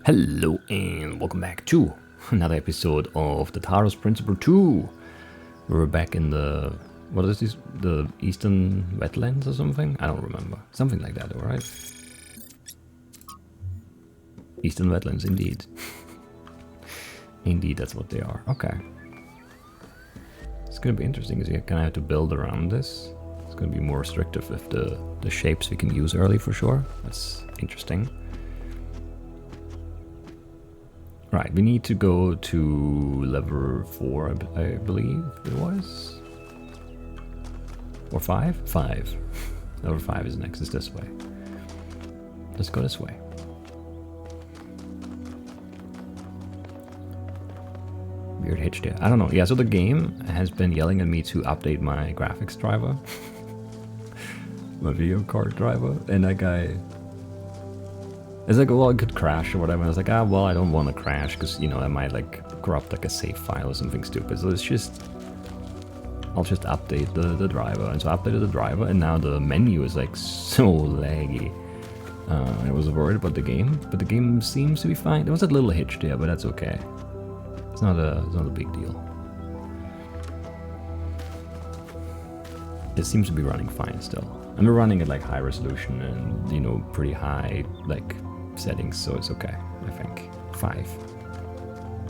Hello and welcome back to another episode of the Talos Principle 2. We're back in the, what is this, the Eastern Wetlands or something? I don't remember. Something like that, alright? Eastern Wetlands, indeed. Indeed, that's what they are. Okay. It's gonna be interesting because you're gonna have to build around this. It's gonna be more restrictive with the shapes we can use early for sure. That's interesting. Right, we need to go to level 4, I believe it was. Or 5? 5. Level 5 is next, it's this way. Let's go this way. Weird hitch there. I don't know. Yeah, so the game has been yelling at me to update my graphics driver. My video card driver. And that guy... It's like, well, it could crash or whatever. And I was like, well, I don't want to crash because, you know, I might like corrupt like a save file or something stupid. So it's just, I'll just update the driver. And so I updated the driver and now the menu is like so laggy. I was worried about the game, but the game seems to be fine. There was a little hitch there, but that's okay. It's not a big deal. It seems to be running fine still. And we're running at like high resolution and, you know, pretty high like settings, so it's okay, I think. 5.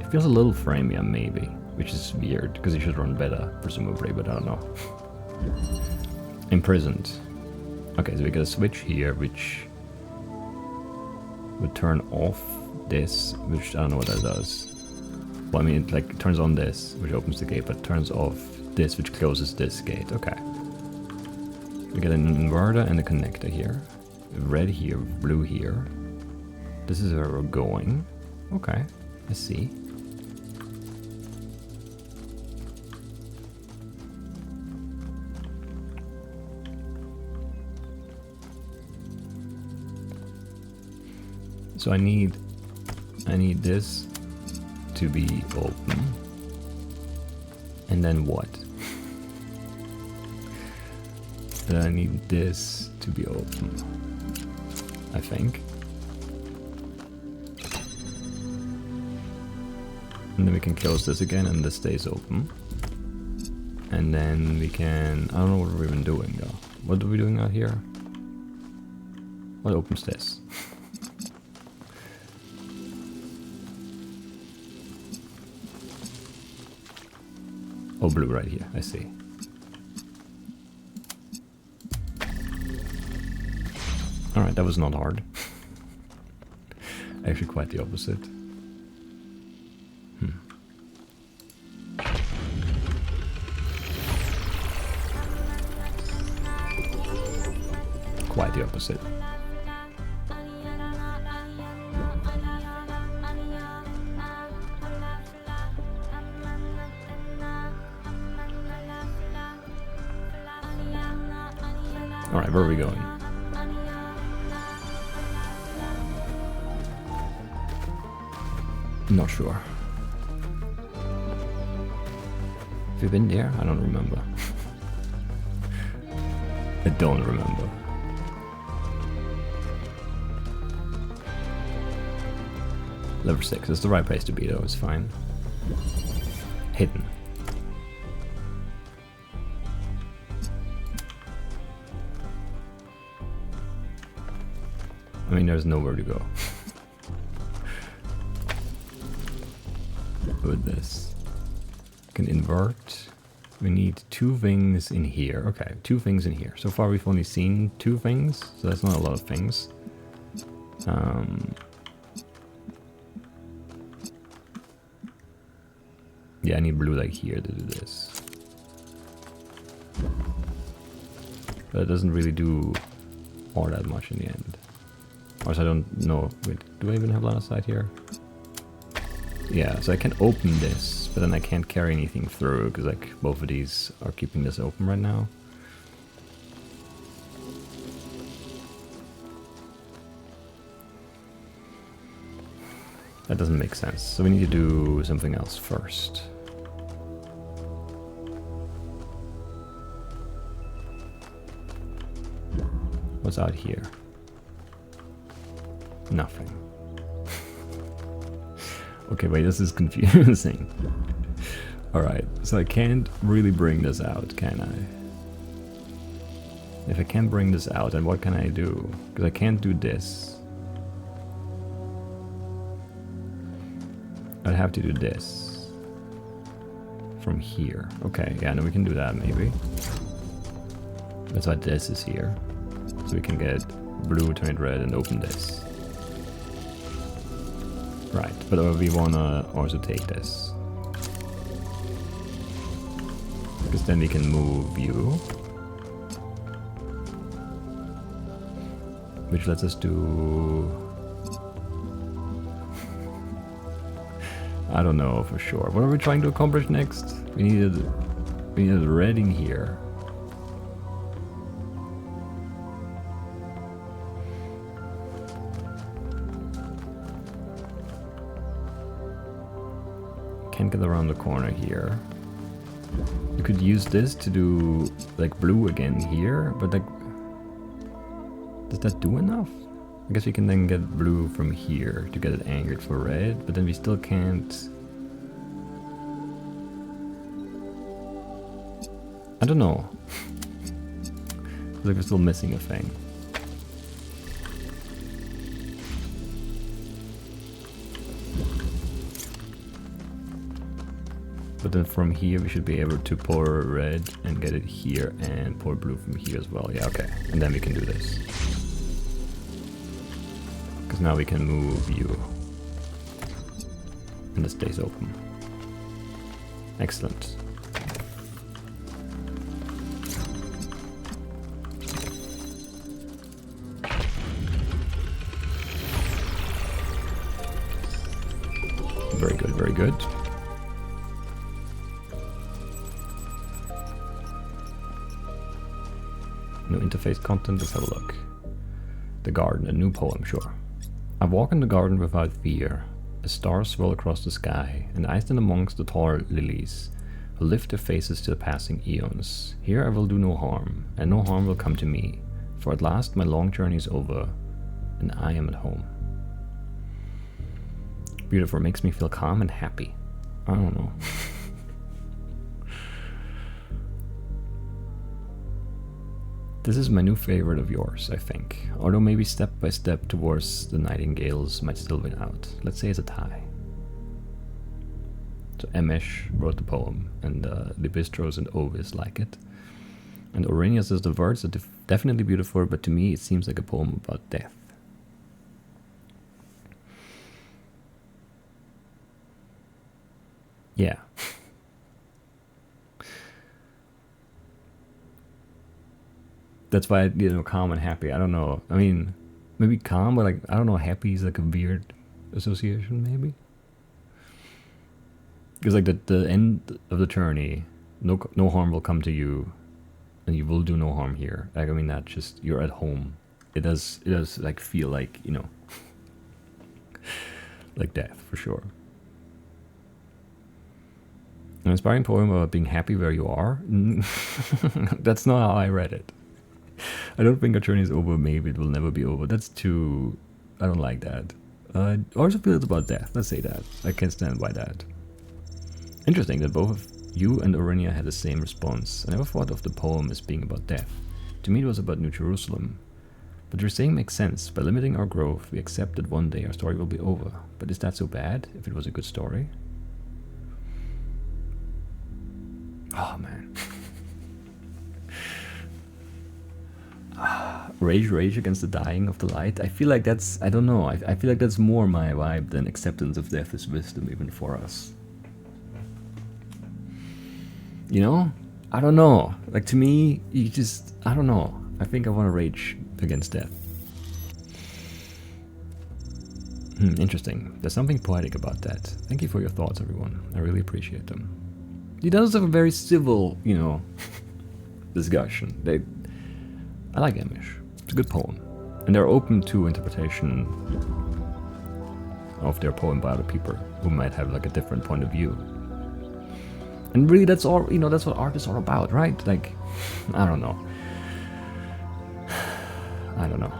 It feels a little framier maybe, which is weird because it should run better, presumably, but I don't know. Imprisoned. Okay, so we got a switch here which would turn off this, which I don't know what that does. Well, I mean, it like turns on this, which opens the gate, but turns off this, which closes this gate. Okay. We get an inverter and a connector here. Red here, blue here. This is where we're going. Okay, I see. So I need this to be open. And then what? Then I need this to be open, I think. And then we can close this again and this stays open. And then we can, I don't know what we're even doing though. What are we doing out here? What opens this? Oh, blue right here, I see. Alright, that was not hard. Actually quite the opposite. Quite the opposite. Alright, where are we going? Not sure. Have you been there? I don't remember. I don't remember. Level 6 is the right place to be though, it's fine. Hidden. I mean, there's nowhere to go. With this. Can invert. We need 2 things in here. Okay, 2 things in here. So far we've only seen 2 things, so that's not a lot of things. Yeah, I need blue like here to do this. But it doesn't really do all that much in the end. Or so I don't know. Wait, do I even have line of sight here? Yeah, so I can open this, but then I can't carry anything through because like both of these are keeping this open right now. That doesn't make sense. So we need to do something else first. What's out here? Nothing. Okay, wait, this is confusing. Alright, so I can't really bring this out, can I? If I can't bring this out, then what can I do? Because I can't do this. I'd have to do this. From here. Okay, yeah, no, we can do that maybe. That's why this is here. So we can get blue, turn it red, and open this. Right, but we wanna also take this. Because then we can move you. Which lets us do... I don't know for sure. What are we trying to accomplish next? We needed red in here. Can't get around the corner here. You could use this to do like blue again here, but like, does that do enough? I guess we can then get blue from here to get it anchored for red, but then we still can't. I don't know. It's like we're still missing a thing. But then from here we should be able to pour red and get it here and pour blue from here as well. Yeah, okay. And then we can do this. Because now we can move you. And this stays open. Excellent. Very good, very good. No interface content, let's have a look. The garden, a new poem, sure. I walk in the garden without fear. The stars swirl across the sky, and I stand amongst the tall lilies, who lift their faces to the passing eons. Here I will do no harm, and no harm will come to me, for at last my long journey is over, and I am at home. Beautiful, makes me feel calm and happy. I don't know. This is my new favorite of yours, I think. Although maybe step by step towards the nightingales might still win out. Let's say it's a tie. So Emish wrote the poem, and Libistros and Ovis like it. And Aurenia says the words are definitely beautiful, but to me it seems like a poem about death. Yeah. That's why, you know, calm and happy. I don't know. I mean, maybe calm, but like, I don't know, happy is like a weird association, maybe? Because like the end of the journey, no harm will come to you, and you will do no harm here. Like, I mean, that just, you're at home. It does like feel like, you know, like death, for sure. An inspiring poem about being happy where you are? That's not how I read it. I don't think our journey is over, maybe it will never be over. That's too... I don't like that. I also feel it's about death, let's say that. I can stand by that. Interesting that both of you and Aurenia had the same response. I never thought of the poem as being about death. To me it was about New Jerusalem. But your saying makes sense. By limiting our growth, we accept that one day our story will be over. But is that so bad, if it was a good story? Oh man. Rage against the dying of the light. I feel like that's, I don't know, I feel like that's more my vibe than acceptance of death is wisdom even for us. You know? I don't know. Like, to me, you just, I don't know. I think I want to rage against death. Interesting. There's something poetic about that. Thank you for your thoughts, everyone. I really appreciate them. He does have a very civil, you know, discussion. I like Emish. It's a good poem. And they're open to interpretation of their poem by other people who might have like a different point of view. And really that's all, you know, that's what art is all about, right? Like, I don't know. I don't know.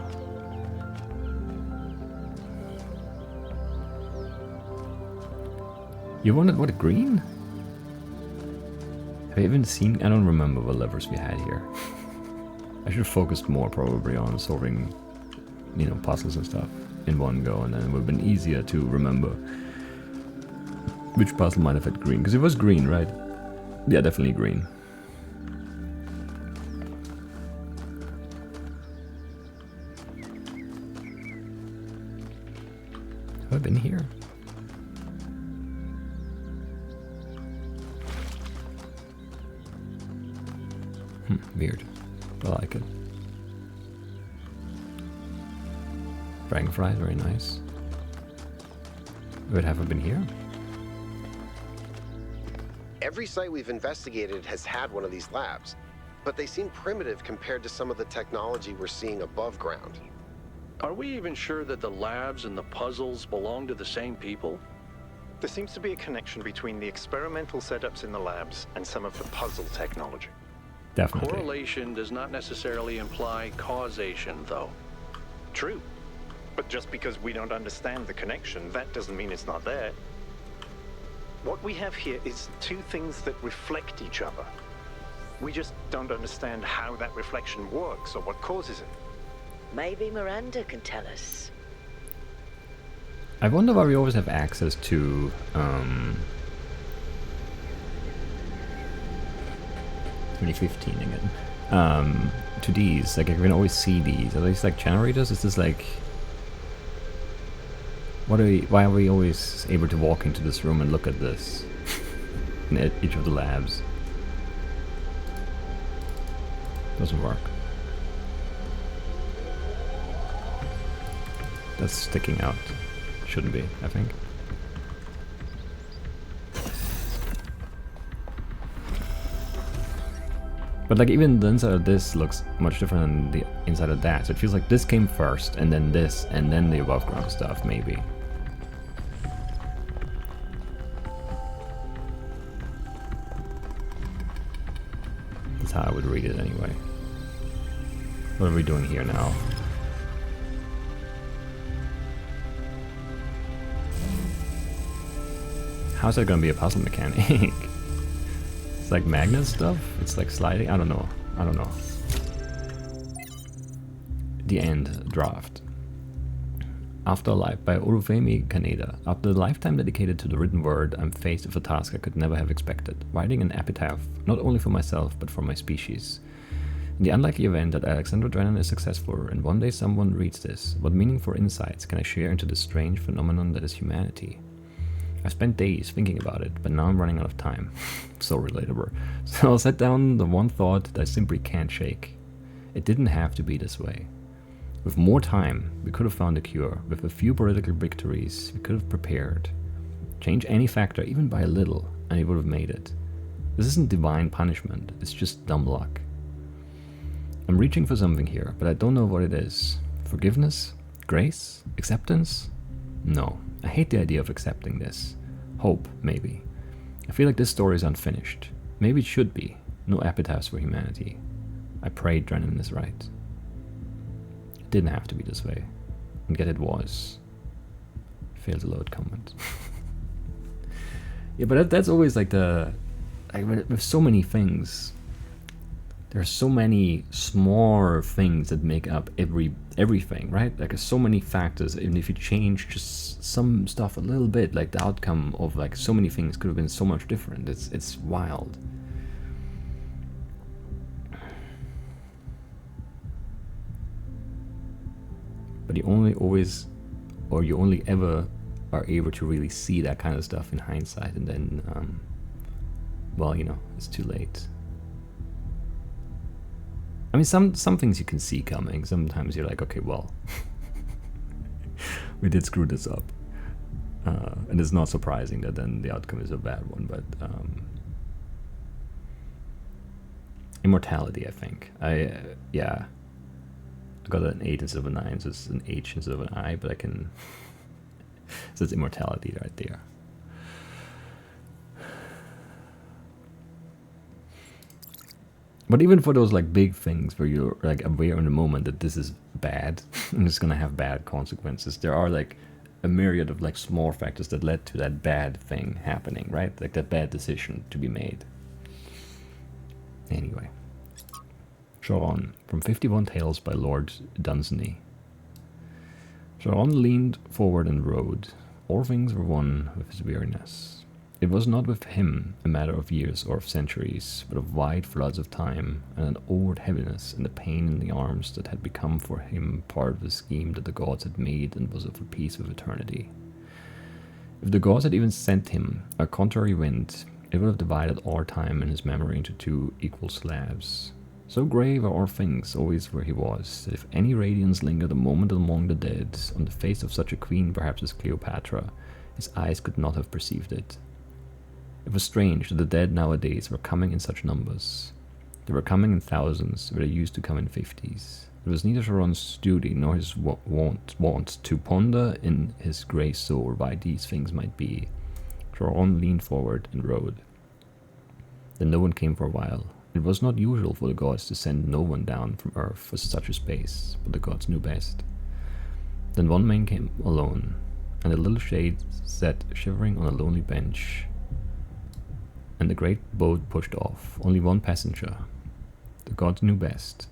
You wanted what, green? Have I even seen? I don't remember what levers we had here. I should have focused more probably on solving, you know, puzzles and stuff in one go, and then it would have been easier to remember which puzzle might have had green. Because it was green, right? Yeah, definitely green. Have I been here? Weird. I like it. Dragonfly, very nice. But have I been here? Every site we've investigated has had one of these labs, but they seem primitive compared to some of the technology we're seeing above ground. Are we even sure that the labs and the puzzles belong to the same people? There seems to be a connection between the experimental setups in the labs and some of the puzzle technology. Definitely. Correlation does not necessarily imply causation, though. True. But just because we don't understand the connection, that doesn't mean it's not there. What we have here is two things that reflect each other. We just don't understand how that reflection works or what causes it. Maybe Miranda can tell us. I wonder why we always have access to 2015 again. To these, like I can always see these. Are these like generators? Is this like, why are we always able to walk into this room and look at this in each of the labs? Doesn't work. That's sticking out. Shouldn't be, I think. But like even the inside of this looks much different than the inside of that. So it feels like this came first, and then this, and then the above ground stuff, maybe. That's how I would read it anyway. What are we doing here now? How's that gonna be a puzzle mechanic? It's like magnet stuff? It's like sliding? I don't know. I don't know. The End draft. After Life by Olufemi Kaneda. After a lifetime dedicated to the written word, I'm faced with a task I could never have expected. Writing an epitaph, not only for myself, but for my species. In the unlikely event that Alexander Drennan is successful, and one day someone reads this, what meaningful insights can I share into this strange phenomenon that is humanity? I've spent days thinking about it, but now I'm running out of time. So relatable. So I'll set down the one thought that I simply can't shake. It didn't have to be this way. With more time, we could have found a cure. With a few political victories, we could have prepared. Change any factor, even by a little, and it would have made it. This isn't divine punishment, it's just dumb luck. I'm reaching for something here, but I don't know what it is. Forgiveness? Grace? Acceptance? No. I hate the idea of accepting this. Hope, maybe. I feel like this story is unfinished. Maybe it should be. No epitaphs for humanity. I pray Drennan is right. It didn't have to be this way. And yet it was. Failed to load comment. Yeah, but that's always like the... Like with so many things... There are so many small things that make up everything, right? Like there's so many factors, even if you change just some stuff a little bit, like the outcome of like so many things could have been so much different. It's wild. But you only ever are able to really see that kind of stuff in hindsight, and then, well, you know, it's too late. I mean, some things you can see coming. Sometimes you're like, okay, well, we did screw this up. And it's not surprising that then the outcome is a bad one, but immortality, I think. Yeah. I got an 8 instead of a 9, so it's an H instead of an I, but I can... So it's immortality right there. But even for those like big things where you're like aware in the moment that this is bad and it's gonna have bad consequences, there are like a myriad of like small factors that led to that bad thing happening, right? Like that bad decision to be made. Anyway. Charon, from 51 Tales by Lord Dunsany. Charon leaned forward and rode. All things were one with his weariness. It was not with him a matter of years or of centuries, but of wide floods of time, and an old heaviness and the pain in the arms that had become for him part of the scheme that the gods had made and was of a piece with eternity. If the gods had even sent him a contrary wind, it would have divided all time and his memory into two equal slabs. So grave are all things always where he was, that if any radiance lingered a moment among the dead, on the face of such a queen perhaps as Cleopatra, his eyes could not have perceived it. It was strange that the dead nowadays were coming in such numbers. They were coming in thousands, where they used to come in 50s. It was neither Charon's duty nor his want to ponder in his grey soul why these things might be. Charon leaned forward and rode. Then no one came for a while. It was not usual for the gods to send no one down from earth for such a space, but the gods knew best. Then one man came alone, and the little shade sat shivering on a lonely bench, and the great boat pushed off, only one passenger. The gods knew best.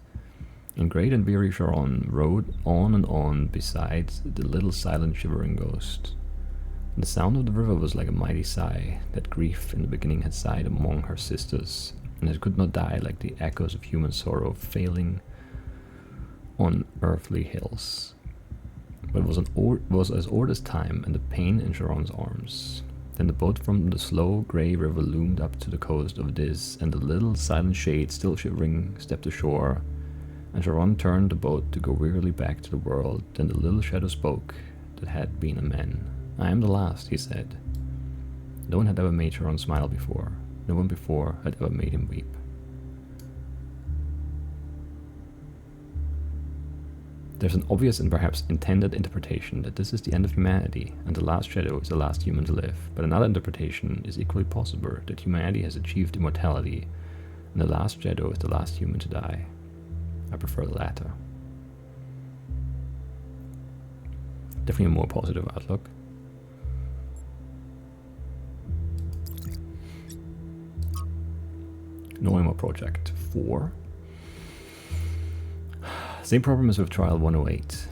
And great and weary Charon rode on and on beside the little silent shivering ghost. And the sound of the river was like a mighty sigh, that grief in the beginning had sighed among her sisters, and it could not die like the echoes of human sorrow failing on earthly hills. But it was as old as time and the pain in Charon's arms. Then the boat from the slow grey river loomed up to the coast of Dis, and the little silent shade, still shivering, stepped ashore, and Charon turned the boat to go wearily back to the world. Then the little shadow spoke, that had been a man. "I am the last," he said. No one had ever made Charon smile before. No one before had ever made him weep. There's an obvious and perhaps intended interpretation that this is the end of humanity, and the last shadow is the last human to live. But another interpretation is equally possible, that humanity has achieved immortality, and the last shadow is the last human to die. I prefer the latter. Definitely a more positive outlook. Noema Project 4. Same problem as with Trial 108.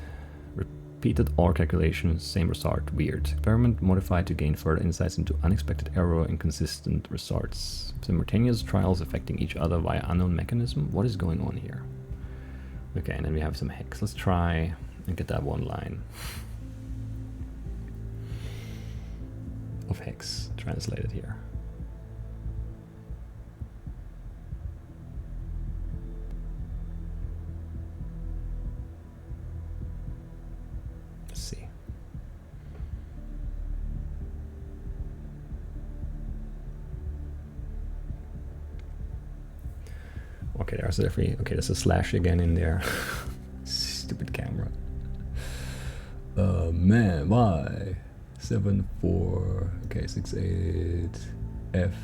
Repeated all calculations, same result, weird. Experiment modified to gain further insights into unexpected error and consistent results. Simultaneous trials affecting each other via unknown mechanism. What is going on here? Okay, and then we have some hex. Let's try and get that one line of hex translated here. See. Okay, there's definitely, okay, there's a slash again in there. Stupid camera. Man, why? 7-4, okay, 6-8, F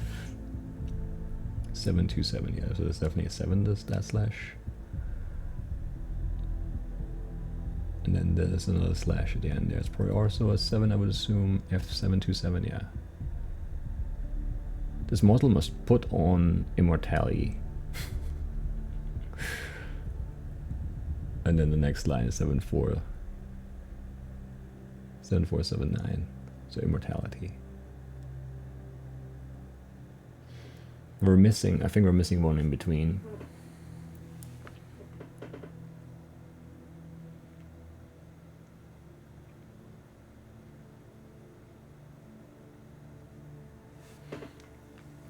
7-2-7, yeah, so there's definitely a 7, that slash. And then there's another slash at the end. There's probably also a 7, I would assume. F727, yeah. This model must put on immortality. And then the next line is 7-4. 7-4-7-9. So immortality. We're missing, I think we're missing one in between.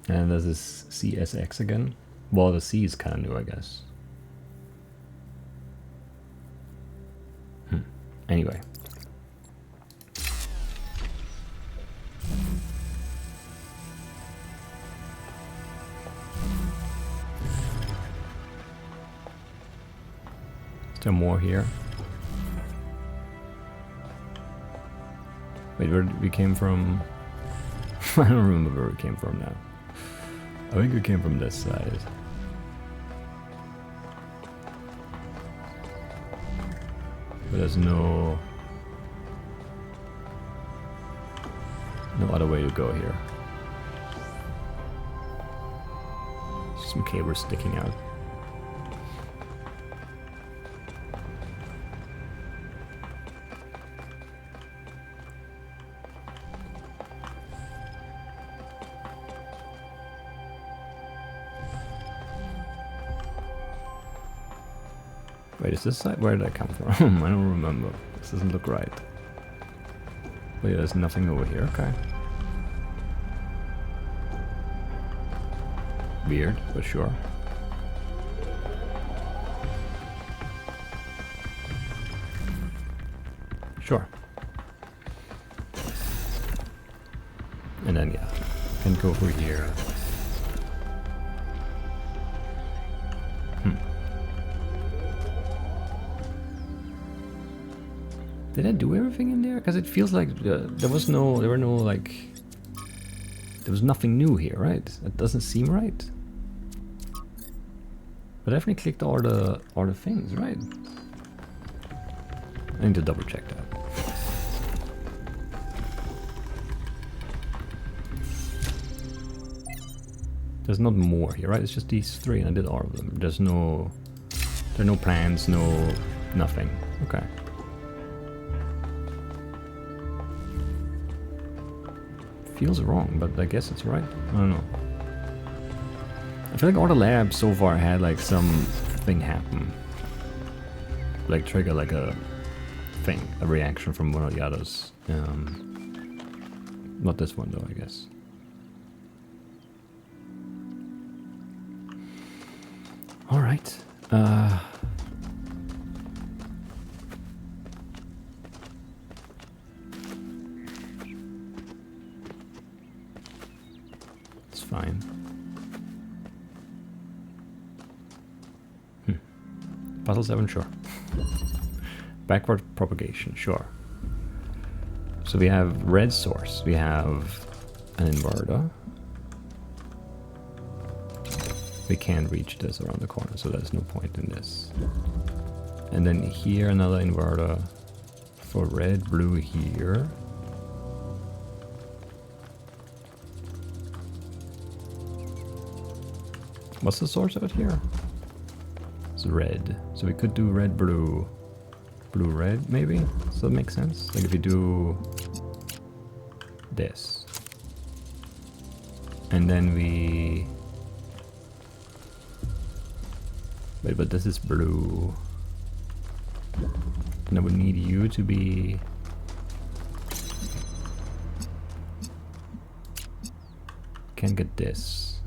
And there's this CSX again. Well, the C is kind of new, I guess. Anyway. Is there more here? Wait, where did we came from? I don't remember where we came from now. I think we came from this side. But there's no... No other way to go here. Some cables sticking out. Wait, is this side? Where did I come from? I don't remember. This doesn't look right. Wait, there's nothing over here. Okay. Weird, but sure. Sure. And then, yeah, can go over here. Did I do everything in there? Because it feels like there was nothing new here, right? That doesn't seem right. But I definitely clicked all the things, right? I need to double check that. There's not more here, right? It's just these three, and I did all of them. There are no plans, nothing. Okay. Feels wrong, but I guess it's right. I don't know. I feel like all the labs so far had like something happen. Like trigger like a thing, a reaction from one of the others. Not this one though, I guess. Alright. It's fine. Puzzle 7, sure. Backward propagation, sure. So we have red source, we have an inverter. We can't reach this around the corner, so there's no point in this. And then here another inverter for red, blue here. What's the source out here? It's red. So we could do red, blue, blue, red, maybe? Does that make sense? Like if you do this. And then we... Wait, but this is blue. And I would need you to be... Can't get this.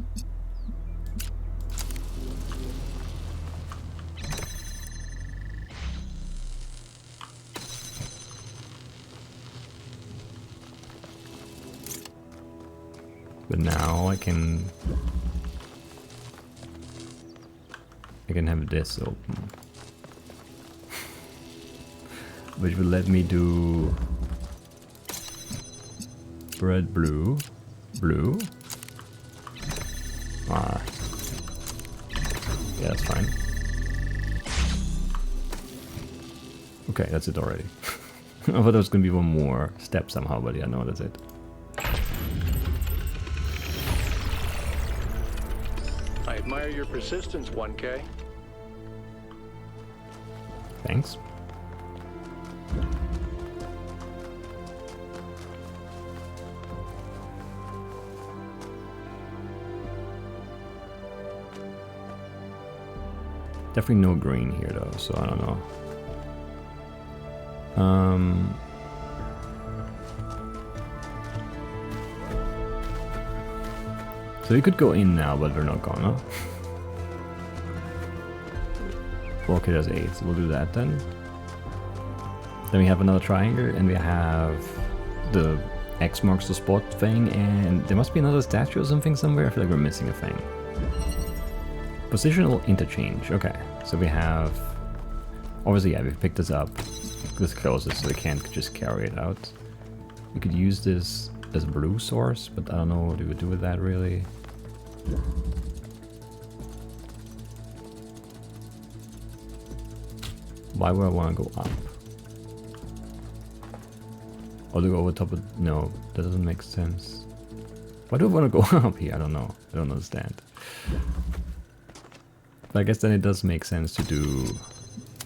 But now I can have this open, which will let me do red, blue, blue. Ah, yeah, that's fine. Okay, that's it already. I thought there was gonna be one more step somehow, but yeah, no, that's it. I admire your persistence, 1K. Thanks. Definitely no green here though, so I don't know. So we could go in now, but we're not gonna. Okay, there's 8, so we'll do that then. Then we have another triangle, and we have the X marks the spot thing, and there must be another statue or something somewhere. I feel like we're missing a thing. Positional interchange. Okay, so we have... Obviously, yeah, we picked this up. This closes, so we can't just carry it out. We could use this as a blue source, but I don't know what we would do with that, really. Why would I want to go up? Or do I go over top of... No, that doesn't make sense. Why do I want to go up here? I don't know. I don't understand. But I guess then it does make sense to do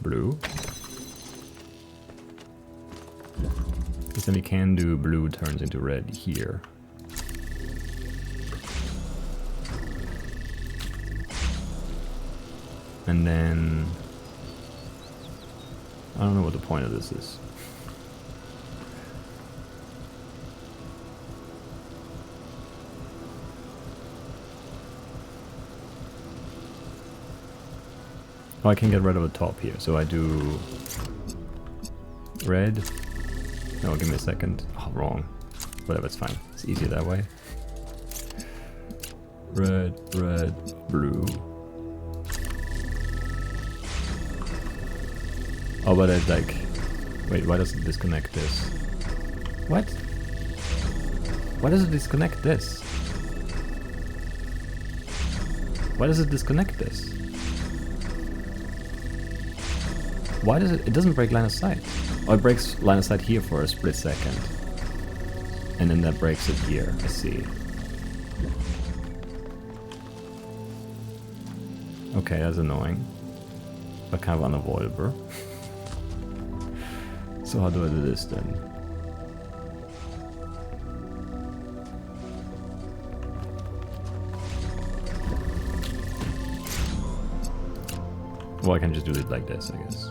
blue. Because then we can do blue turns into red here. And then... I don't know what the point of this is. Oh, I can get rid of the top here, so I do red. No, give me a second. Oh, wrong. Whatever, it's fine. It's easier that way. Red, red, blue. Oh, but it like... Wait, why does it disconnect this? What? Why does it disconnect this? Why does it disconnect this? Why does it... It doesn't break line of sight. Oh, it breaks line of sight here for a split second. And then that breaks it here, I see. Okay, that's annoying. But kind of unavoidable. So how do I do this then? Well, I can just do it like this, I guess.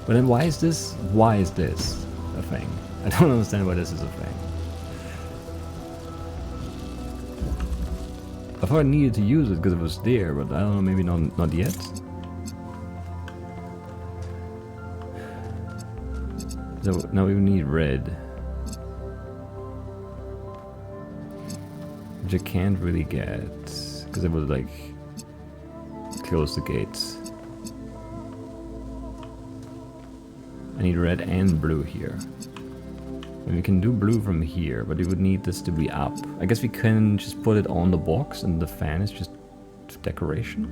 But then why is this a thing? I don't understand why this is a thing. I thought I needed to use it because it was there, but I don't know, maybe not yet. So now we need red. Which I can't really get, because it would like close the gates. I need red and blue here. And we can do blue from here, but we would need this to be up. I guess we can just put it on the box and the fan is just decoration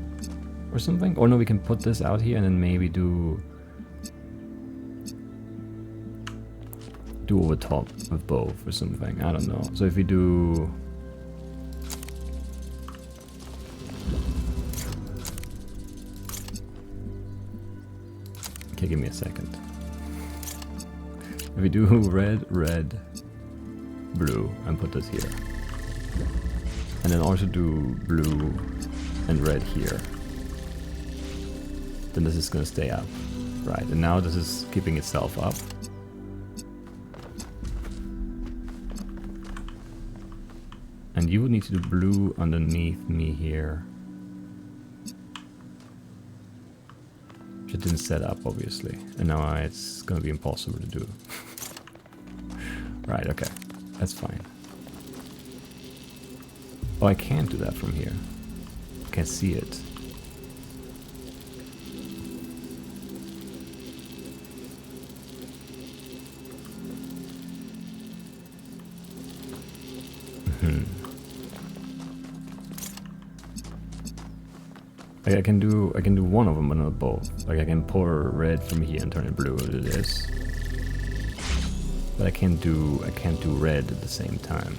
or something. Or no, we can put this out here and then maybe do over top of both or something. I don't know. So if we do... Okay, give me a second. If we do red, red, blue, and put this here. And then also do blue and red here. Then this is gonna stay up. Right, and now this is keeping itself up. And you would need to do blue underneath me here. Which it didn't set up, obviously. And now it's gonna be impossible to do. Right, okay. That's fine. Oh, I can't do that from here. I can't see it. Like I can do one of them, but not both. Like I can pour red from here and turn it blue to this. But I can't do red at the same time.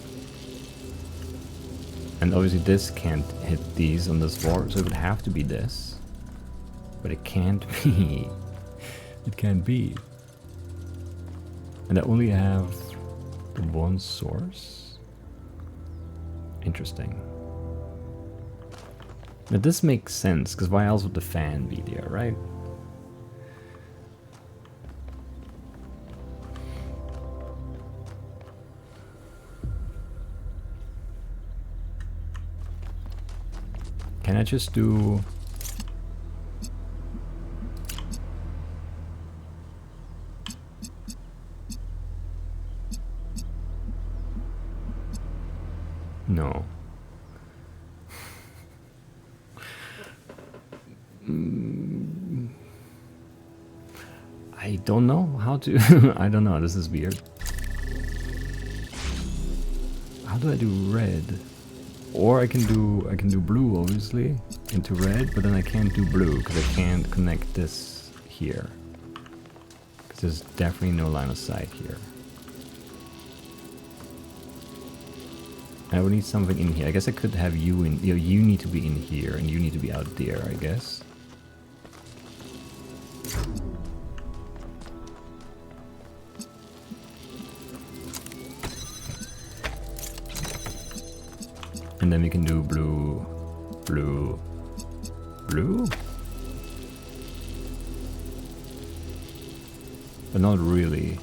And obviously this can't hit these on this floor, so it would have to be this. But it can't be. It can't be. And I only have the one source? Interesting. Now this makes sense, because why else would the fan be there, right? Can I just do... No. I don't know how to... I don't know, this is weird. How do I do red? Or I can do blue, obviously, into red, but then I can't do blue, because I can't connect this here. Because there's definitely no line of sight here. I would need something in here. I guess I could have you in. You need to be in here, and you need to be out there, I guess. And then we can do blue, blue, blue? But not really.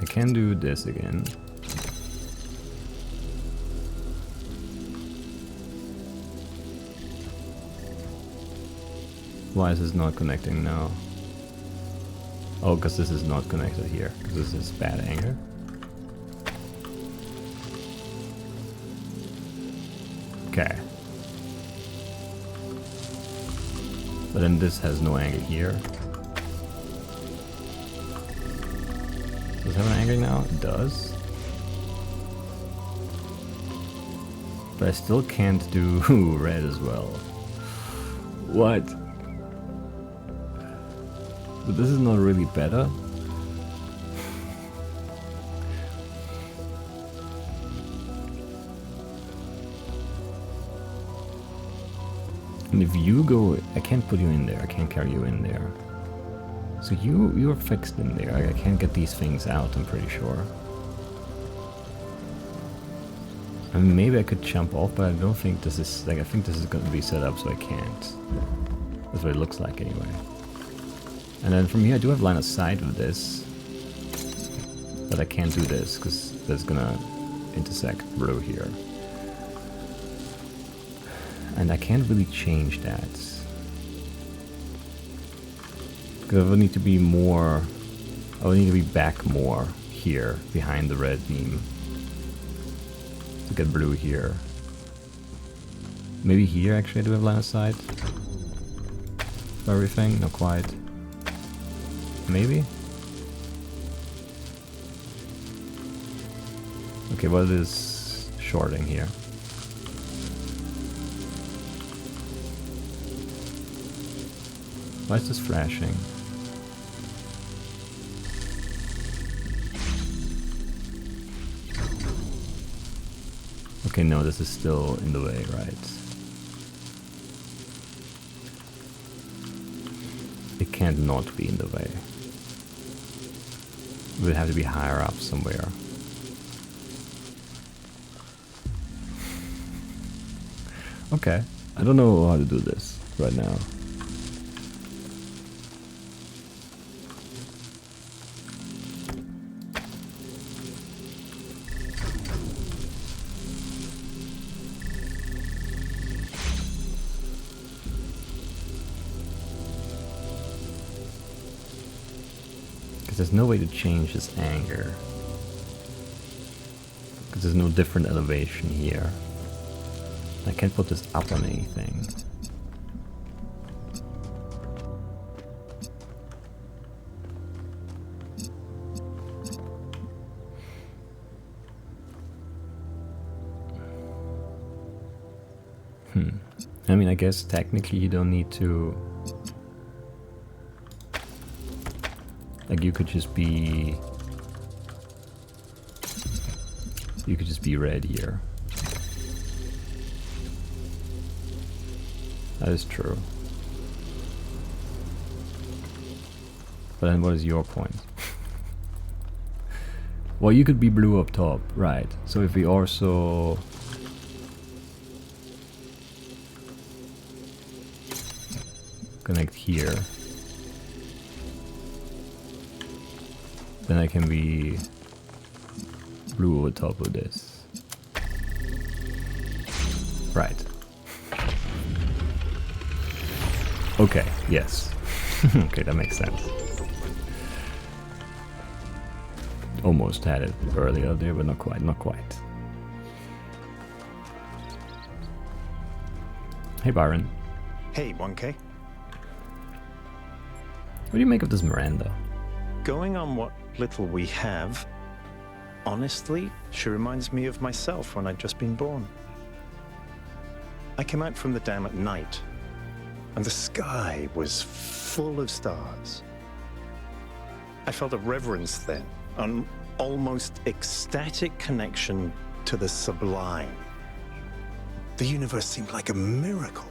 I can do this again. Why is this not connecting now? Oh, because this is not connected here. Because this is bad angle. Okay. But then this has no angle here. Does it have an angle now? It does. But I still can't do red as well. What? But this is not really better. And if you go, I can't put you in there. I can't carry you in there. So you're fixed in there. I can't get these things out, I'm pretty sure. I mean, maybe I could jump off, but I don't think this is, like, I think this is going to be set up so I can't. That's what it looks like anyway. And then from here I do have line of sight with this. But I can't do this, because that's gonna intersect blue here. And I can't really change that. Because I would need to be more... I would need to be back more here, behind the red beam. To get blue here. Maybe here actually I do have line of sight. For everything? Not quite. Maybe? Okay, what is shorting here? Why is this flashing? Okay, no, this is still in the way, right? It can't not be in the way. It would have to be higher up somewhere. Okay, I don't know how to do this right now. There's no way to change this angle. Because there's no different elevation here. I can't put this up on anything. I mean, I guess technically you don't need to... Like, you could just be... You could just be red here. That is true. But then what is your point? Well, you could be blue up top, right. So if we also... connect here, then I can be blue over top of this. Right. Okay, yes. Okay, that makes sense. Almost had it earlier there, but not quite, not quite. Hey Byron. Hey, 1K. What do you make of this Miranda? Going on what little we have, honestly, she reminds me of myself when I'd just been born. I came out from the dam at night, and the sky was full of stars. I felt a reverence then, an almost ecstatic connection to the sublime. The universe seemed like a miracle,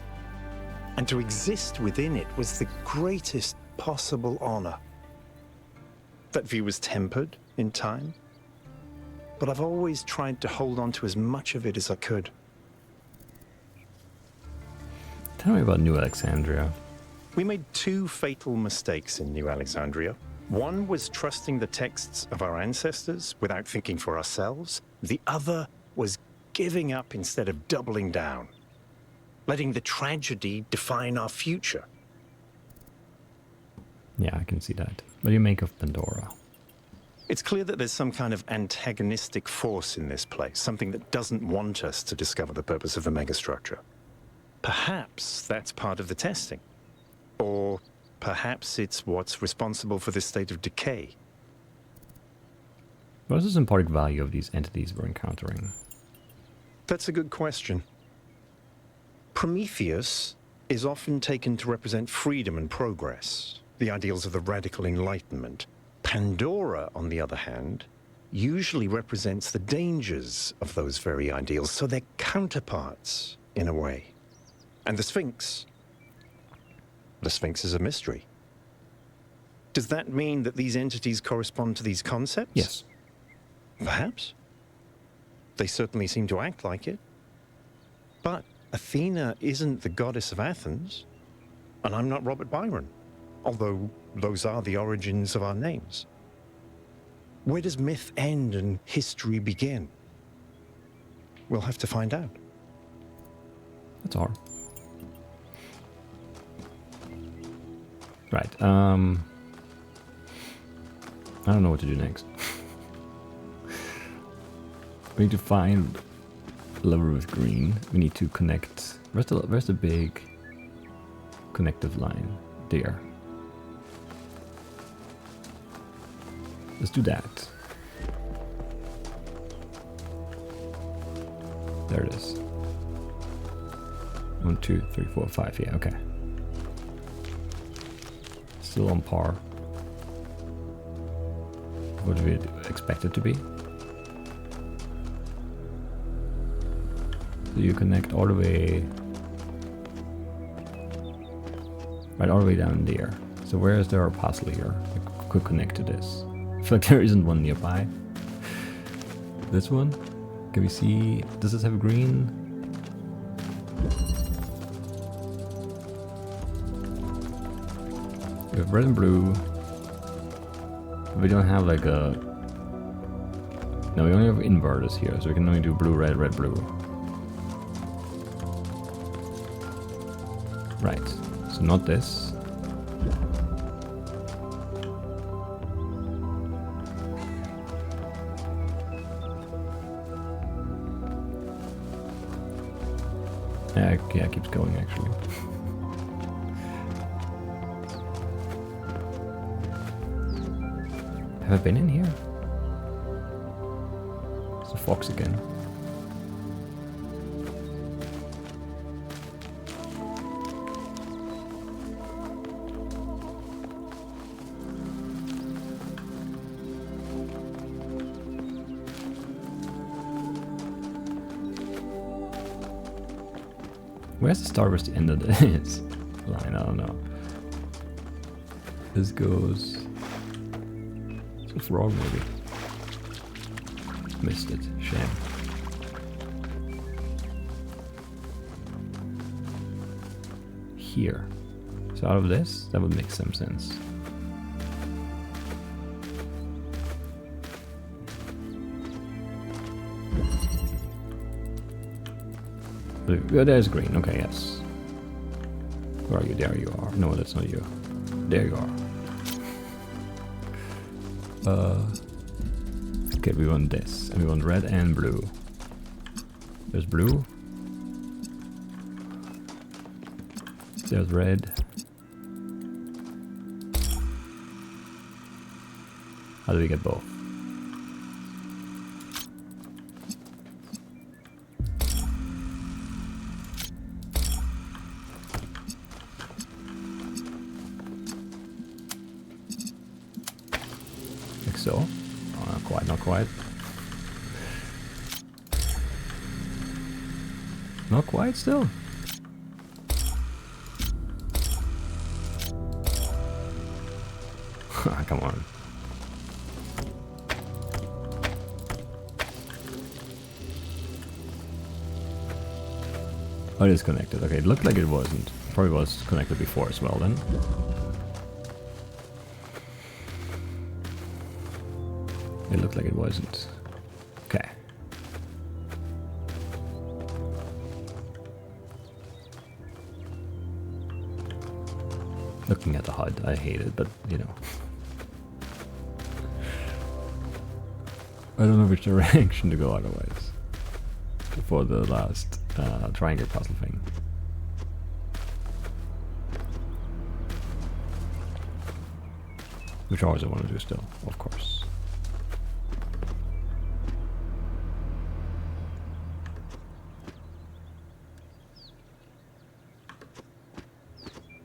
and to exist within it was the greatest possible honor. That view was tempered in time, but I've always tried to hold on to as much of it as I could. Tell me about New Alexandria. We made two fatal mistakes in New Alexandria. One was trusting the texts of our ancestors without thinking for ourselves. The other was giving up instead of doubling down, letting the tragedy define our future. Yeah, I can see that. What do you make of Pandora? It's clear that there's some kind of antagonistic force in this place, something that doesn't want us to discover the purpose of the megastructure. Perhaps that's part of the testing. Or perhaps it's what's responsible for this state of decay. What is the symbolic value of these entities we're encountering? That's a good question. Prometheus is often taken to represent freedom and progress, the ideals of the radical Enlightenment. Pandora, on the other hand, usually represents the dangers of those very ideals, so they're counterparts, in a way. And the Sphinx is a mystery. Does that mean that these entities correspond to these concepts? Yes. Perhaps. They certainly seem to act like it. But Athena isn't the goddess of Athens, and I'm not Robert Byron, although those are the origins of our names. Where does myth end and history begin? We'll have to find out. That's hard. Right, I don't know what to do next. We need to find a lever with green. We need to connect. Where's the big connective line? There. Let's do that. There it is. 1, 2, 3, 4, 5. Yeah, okay. Still on par. What do we expect it to be? So you connect all the way, right, all the way down there. So where is there a puzzle here that could connect to this? I feel like there isn't one nearby. This one? Can we see? Does this have green? We have red and blue. We don't have like a... No, we only have inverters here, so we can only do blue, red, red, blue. Right, so not this. Yeah, it keeps going actually. Have I been in here? It's a fox again. Where's the star? Where's the end of this line? I don't know. This goes... What's wrong maybe? Missed it. Shame. Here. So out of this, that would make some sense. Blue. Oh, there's green. Okay, yes. Where are you? There you are. No, that's not you. There you are. Okay, we want this. And we want red and blue. There's blue. There's red. How do we get both? so. Oh, not quite, not quite. Not quite still. Come on. Oh, it is connected. Okay, it looked like it wasn't. Probably was connected before as well then. It looked like it wasn't. Okay. Looking at the HUD, I hate it, but you know. I don't know which direction to go otherwise. For the last triangle puzzle thing. Which always I want to do still, of course.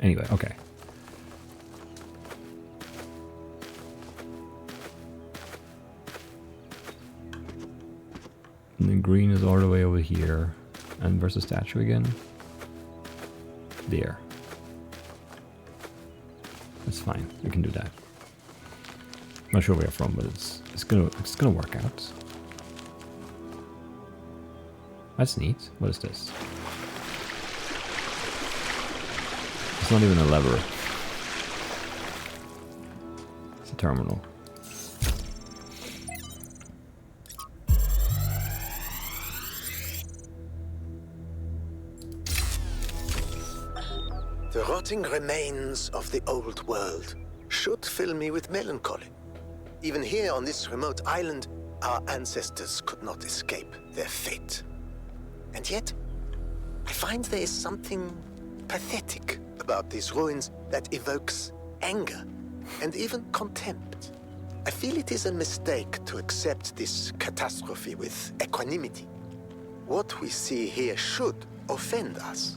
Anyway, okay. And then green is all the way over here. And versus statue again. There. That's fine. We can do that. Not sure where you're from, but it's gonna work out. That's neat. What is this? It's not even a lever. It's a terminal. The rotting remains of the old world should fill me with melancholy. Even here on this remote island, our ancestors could not escape their fate. And yet, I find there is something pathetic about these ruins that evokes anger and even contempt. I feel it is a mistake to accept this catastrophe with equanimity. What we see here should offend us.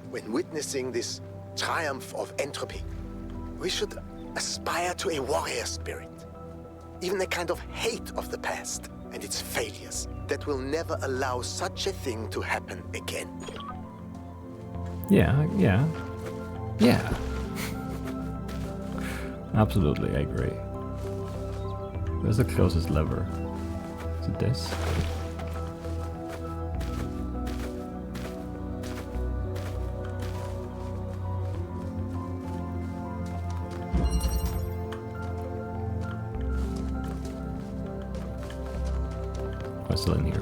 When witnessing this triumph of entropy, we should aspire to a warrior spirit. Even a kind of hate of the past and its failures that will never allow such a thing to happen again. Yeah. Absolutely, I agree. Where's the closest lever? Is it this? Oh, still in here.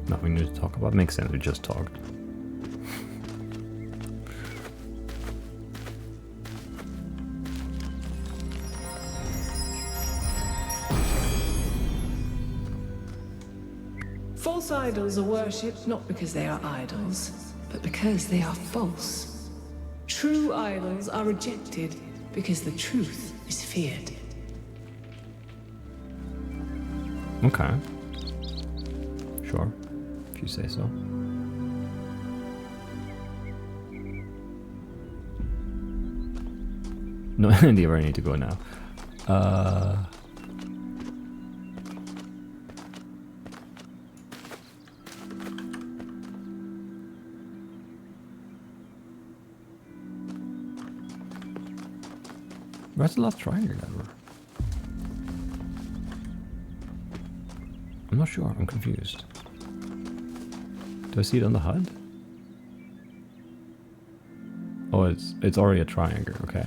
Nothing new to talk about. Makes sense, we just talked. False idols are worshipped not because they are idols, but because they are false. True idols are rejected because the truth is feared. Okay. Sure, if you say so. No idea where I need to go now. Where's the last triangle lever? I'm not sure, I'm confused. Do I see it on the HUD? Oh, it's already a triangle, okay.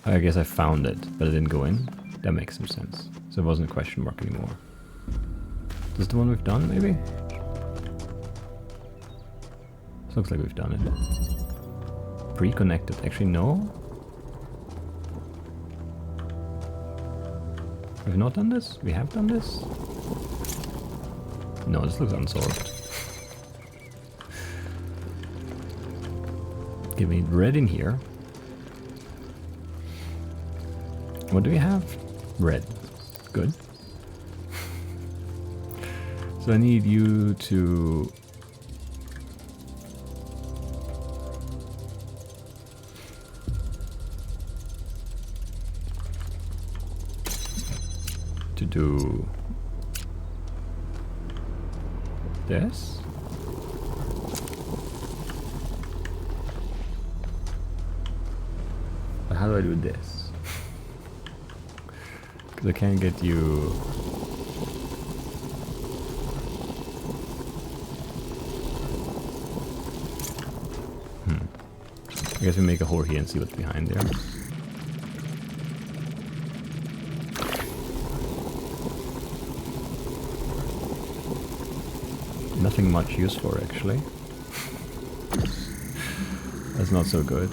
I guess I found it, but it didn't go in. That makes some sense. So it wasn't a question mark anymore. This is the one we've done, maybe? This looks like we've done it. Pre-connected. Actually, no. Have we not done this? We have done this? No, this looks unsolved. Okay, we need red in here. What do we have? Red. Good. So I need you to... do this. But how do I do this? Because I can't get you... I guess we make a hole here and see what's behind there. Nothing much use for, actually. That's not so good.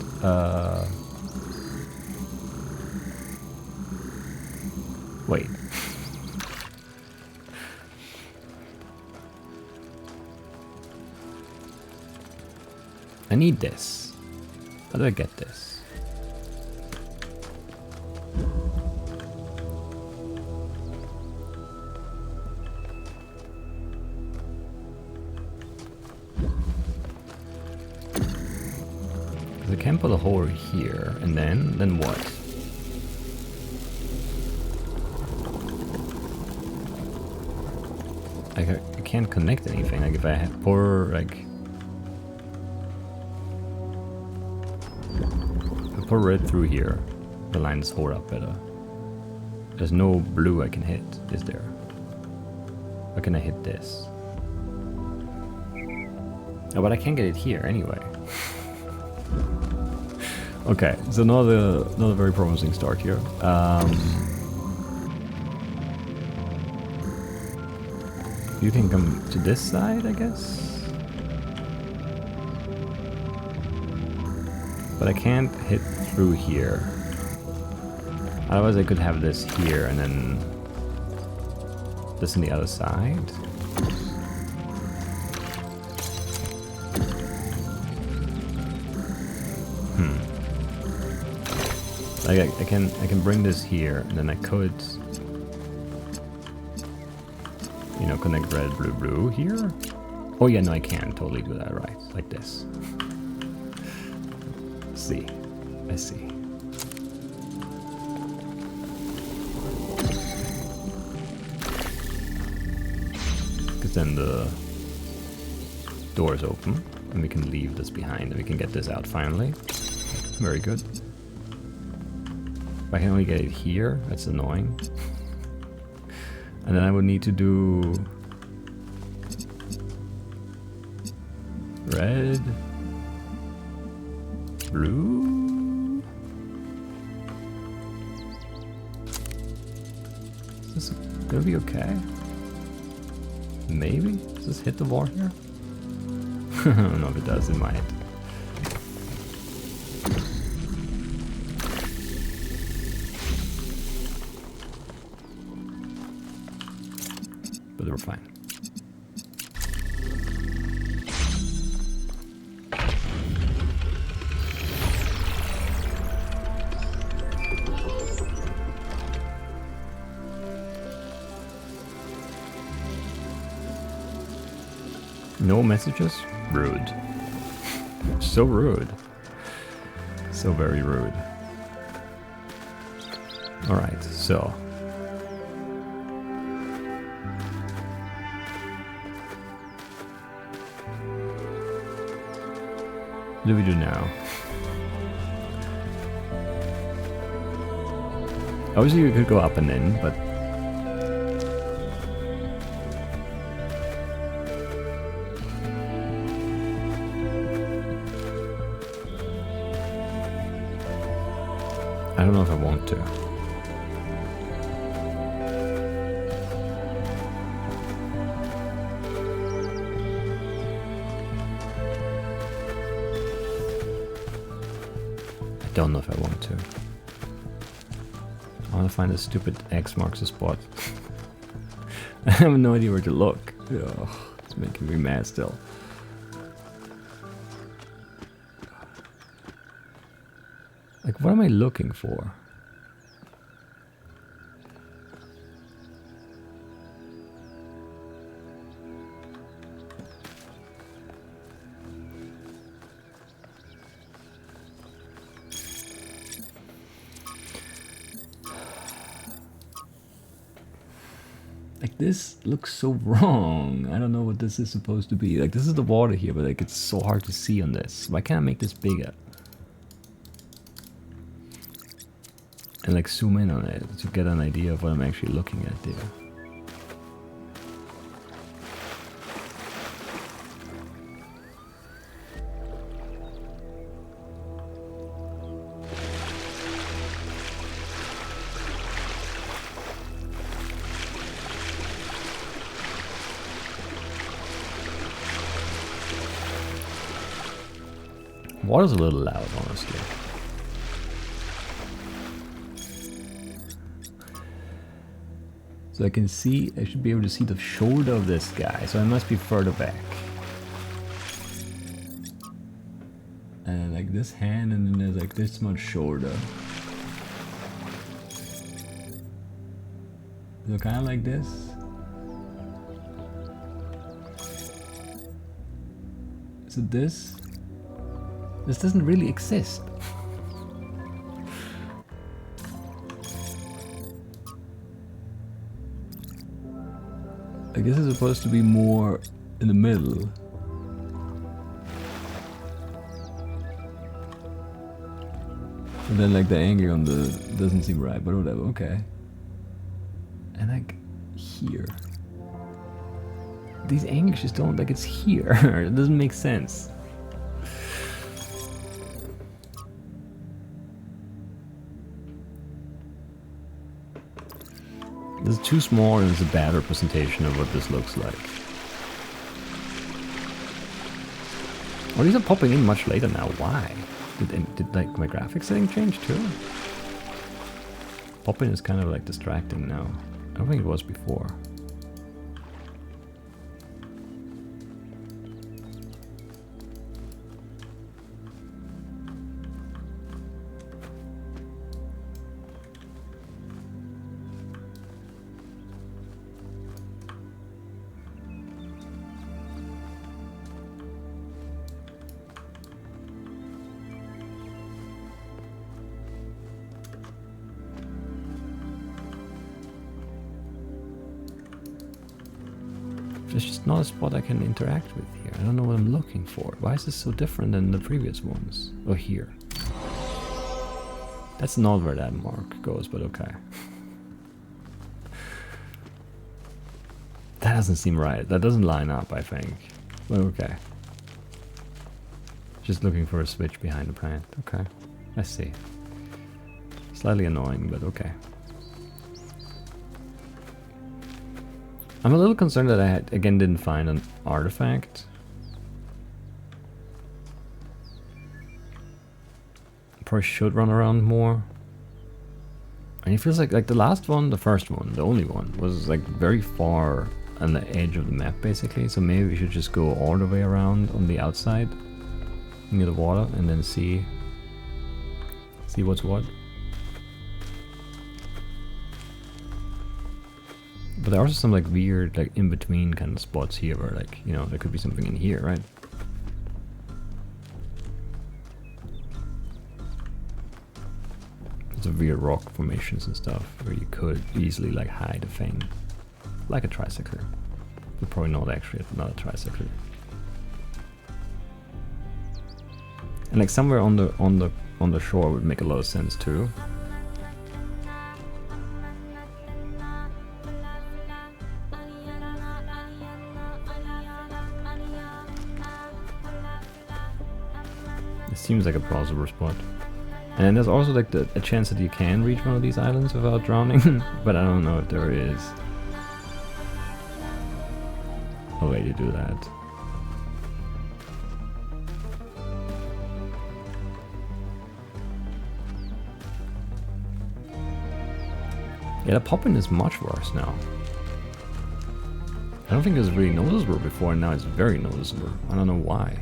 Wait. I need this. How do I get this? I can put a hole here, and then what? I can't connect anything. Like if I pour like if I pour red through here, the lines hold up better. There's no blue I can hit, is there? How can I hit this? Oh, but I can't get it here anyway. Okay, so not a very promising start here. You can come to this side, I guess? But I can't hit through here. Otherwise I could have this here and then this on the other side. Like I can bring this here, and then I could, you know, connect red, blue, blue here. Oh yeah, no, I can totally do that, right? Like this. See, I see. Because then the door is open, and we can leave this behind, and we can get this out finally. Very good. I can only get it here, that's annoying. And then I would need to do red, blue. Is this gonna be okay? Maybe? Does this hit the wall here? I don't know if it does, it might. But they were fine. No messages? Rude. So rude. So very rude. Alright, so. What do we do now? Obviously we could go up and in, but I don't know if I want to. I don't know if I want to. I want to find a stupid X marks the spot. I have no idea where to look. Ugh, it's making me mad still. Like, what am I looking for? Like, this looks so wrong. I don't know what this is supposed to be. Like, this is the water here, but like, it's so hard to see on this. Why can't I make this bigger? And like zoom in on it to get an idea of what I'm actually looking at there. Water's a little loud, honestly. So I can see, I should be able to see the shoulder of this guy, so I must be further back. And like this hand, and then there's like this much shoulder. So kind of like this. So this doesn't really exist. I guess it's supposed to be more in the middle. And then like the angle on the doesn't seem right, but whatever, okay. And like here. These angles just don't, like, it's here. It doesn't make sense. This is too small and it's a bad representation of what this looks like. Oh, these are popping in much later now. Why? Did like my graphics setting change too? Popping is kind of like distracting now. I don't think it was before. There's just not a spot I can interact with here. I don't know what I'm looking for. Why is this so different than the previous ones? Oh, here. That's not where that mark goes, but okay. That doesn't seem right. That doesn't line up, I think. But okay. Just looking for a switch behind the plant. Okay. I see. Slightly annoying, but okay. I'm a little concerned that I again didn't find an artifact. Probably should run around more. And it feels like the last one, the first one, the only one, was like very far on the edge of the map basically. So maybe we should just go all the way around on the outside near the water and then see what's what. But there are also some like weird, like in between kind of spots here where, like, you know, there could be something in here, right? There's a weird rock formations and stuff where you could easily like hide a thing, like a tricycler, but probably not actually not a tricycler. And like somewhere on the shore would make a lot of sense too. Seems like a plausible spot. And there's also like a chance that you can reach one of these islands without drowning, but I don't know if there is a way to do that. Yeah, the popping is much worse now. I don't think it was really noticeable before, and now it's very noticeable. I don't know why.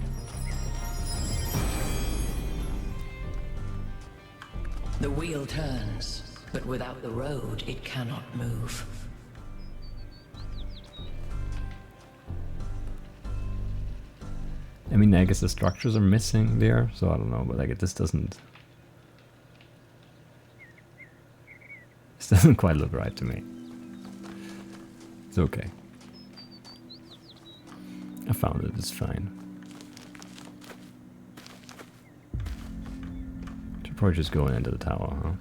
The wheel turns, but without the road, it cannot move. I mean, I guess the structures are missing there, so I don't know, but like this doesn't quite look right to me. It's okay. I found it, it's fine. Should probably just go into the tower, huh?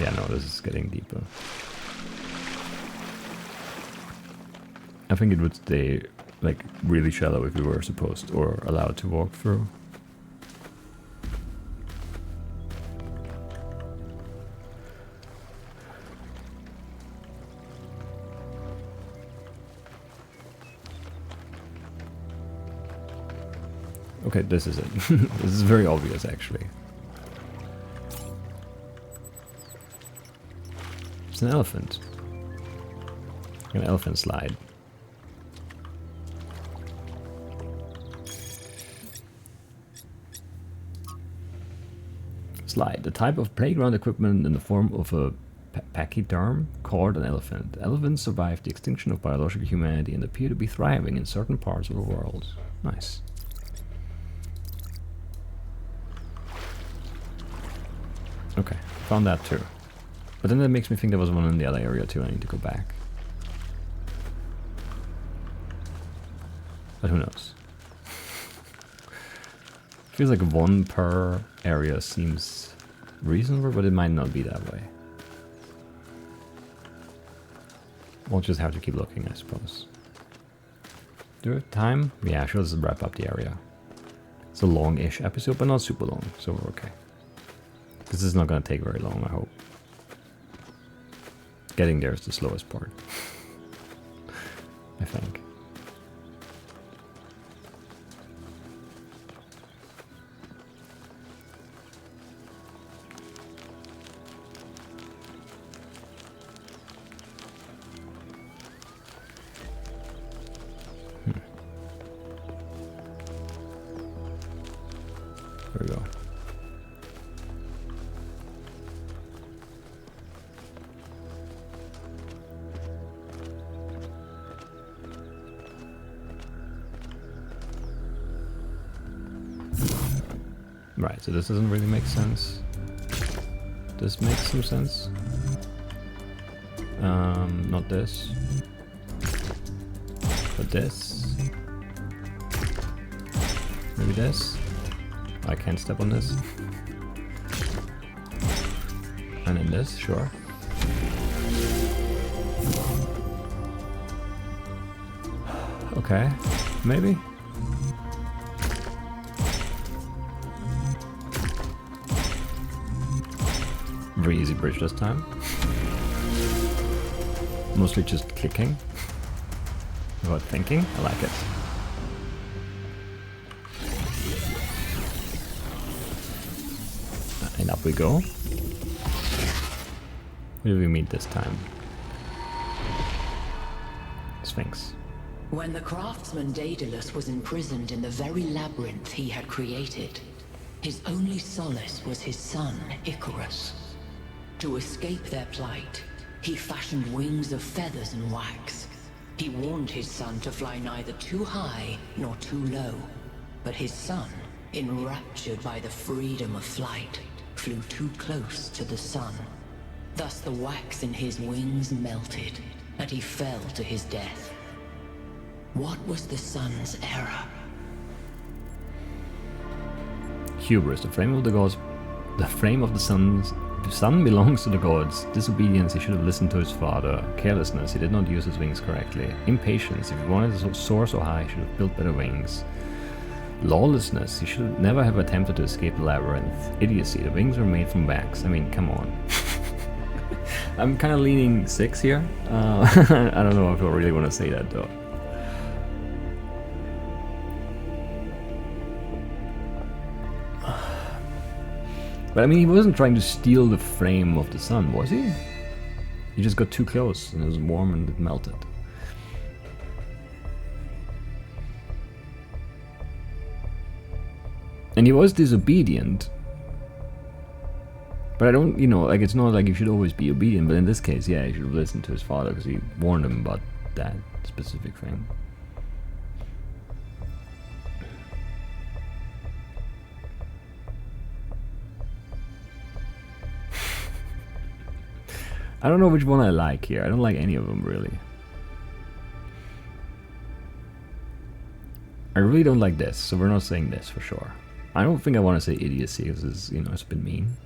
Yeah, no, this is getting deeper. I think it would stay like really shallow if we were supposed or allowed to walk through. Okay, this is it. This is very obvious, actually. It's an elephant. An elephant slide. Slide. The type of playground equipment in the form of a pachyderm called an elephant. Elephants survived the extinction of biological humanity and appear to be thriving in certain parts of the world. Nice. Okay, found that too. But then that makes me think there was one in the other area too. I need to go back. But who knows? Feels like one per area seems reasonable, but it might not be that way. We'll just have to keep looking, I suppose. Do we have time? Yeah, sure, let's wrap up the area. It's a long-ish episode, but not super long, so we're okay. This is not going to take very long, I hope. Getting there is the slowest part. I think. There we go. Right, so this doesn't really make sense. This makes some sense. Not this. But this. Maybe this. I can't step on this. And then this, sure. Okay, maybe. Very easy bridge this time. Mostly just clicking. Without thinking, I like it. And up we go. Who do we meet this time? Sphinx. When the craftsman Daedalus was imprisoned in the very labyrinth he had created, his only solace was his son, Icarus. To escape their plight, he fashioned wings of feathers and wax. He warned his son to fly neither too high nor too low, but his son, enraptured by the freedom of flight, flew too close to the sun. Thus the wax in his wings melted, and he fell to his death. What was the sun's error? Hubris, the frame of the gods, the frame of the sun's. The sun belongs to the gods. Disobedience, he should have listened to his father. Carelessness, he did not use his wings correctly. Impatience, if he wanted to soar so high, he should have built better wings. Lawlessness, he should never have attempted to escape the labyrinth. Idiocy, the wings were made from wax. I mean, come on. I'm kind of leaning 6 here. I don't know if I really want to say that though. But I mean, he wasn't trying to steal the frame of the sun, was he? He just got too close and it was warm and it melted. And he was disobedient. But I don't, you know, like, it's not like you should always be obedient, but in this case, yeah, he should have listened to his father, because he warned him about that specific thing. I don't know which one I like here. I don't like any of them, really. I really don't like this, so we're not saying this for sure. I don't think I want to say idiocy, because it's, you know, it's been mean.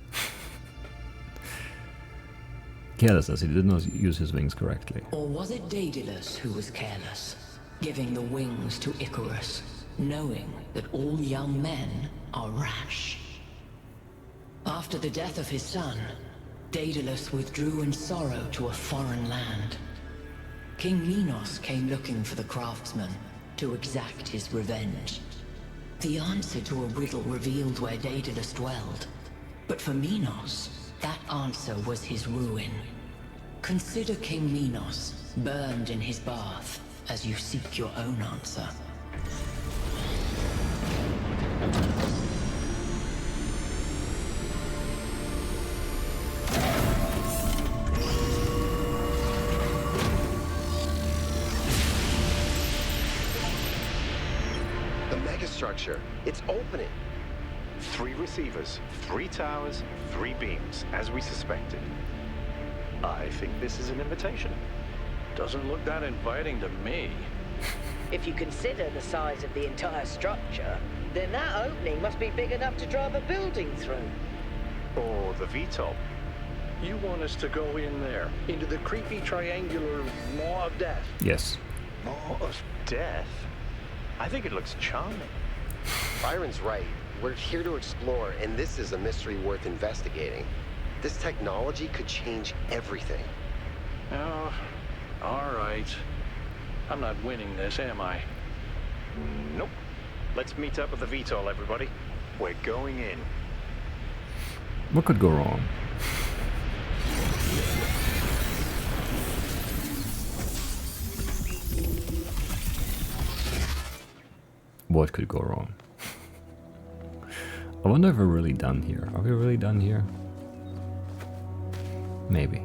Carelessness, he did not use his wings correctly. Or was it Daedalus who was careless, giving the wings to Icarus, knowing that all young men are rash? After the death of his son, Daedalus withdrew in sorrow to a foreign land. King Minos came looking for the craftsman to exact his revenge. The answer to a riddle revealed where Daedalus dwelled, but for Minos, that answer was his ruin. Consider King Minos, burned in his bath, as you seek your own answer. The megastructure, it's opening. 3 receivers, 3 towers, 3 beams, as we suspected. I think this is an invitation. Doesn't look that inviting to me. If you consider the size of the entire structure, then that opening must be big enough to drive a building through. Or the VTOL. You want us to go in there, into the creepy triangular maw of death? Yes. Maw of death? I think it looks charming. Byron's right. We're here to explore, and this is a mystery worth investigating. This technology could change everything. Oh, all right. I'm not winning this, am I? Nope. Let's meet up with the VTOL, everybody. We're going in. What could go wrong? What could go wrong? I wonder if we're really done here. Are we really done here? Maybe.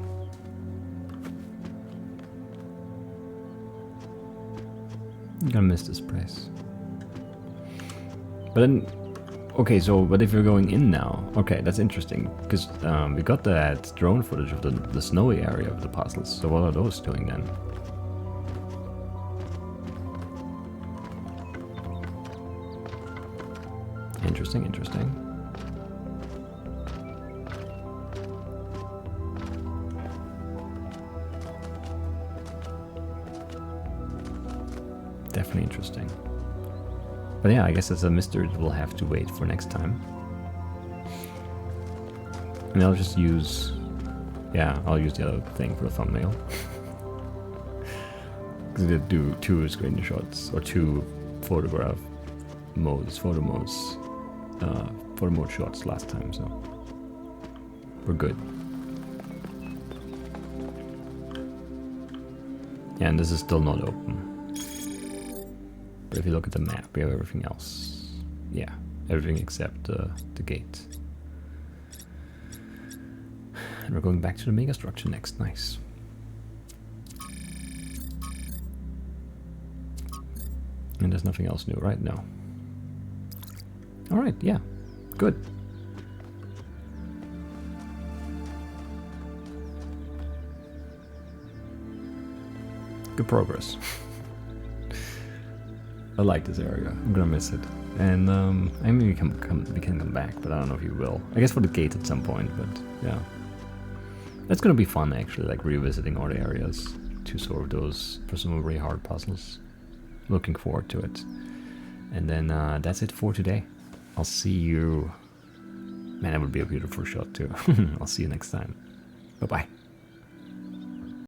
I'm gonna miss this place. But then, okay, so, but if you're going in now, okay, that's interesting, because we got that drone footage of the snowy area of the puzzles, so what are those doing then? Interesting, interesting. Definitely interesting. But yeah, I guess it's a mystery that we'll have to wait for next time. And I'll just use... yeah, I'll use the other thing for a thumbnail. Because I did do 2 screenshots, or 2 photograph modes, photo mode shots last time, so we're good. Yeah, and this is still not open. But if you look at the map, we have everything else. Yeah, everything except the gate. And we're going back to the megastructure next. Nice. And there's nothing else new, right? No. Alright, yeah. Good. Good progress. I like this area. I'm gonna miss it. And I mean we can come back, but I don't know if you will. I guess for the gate at some point, but yeah. That's gonna be fun actually, like revisiting all the areas to solve those presumably hard puzzles. Looking forward to it. And then that's it for today. I'll see you... Man, that would be a beautiful shot too. I'll see you next time. Bye-bye.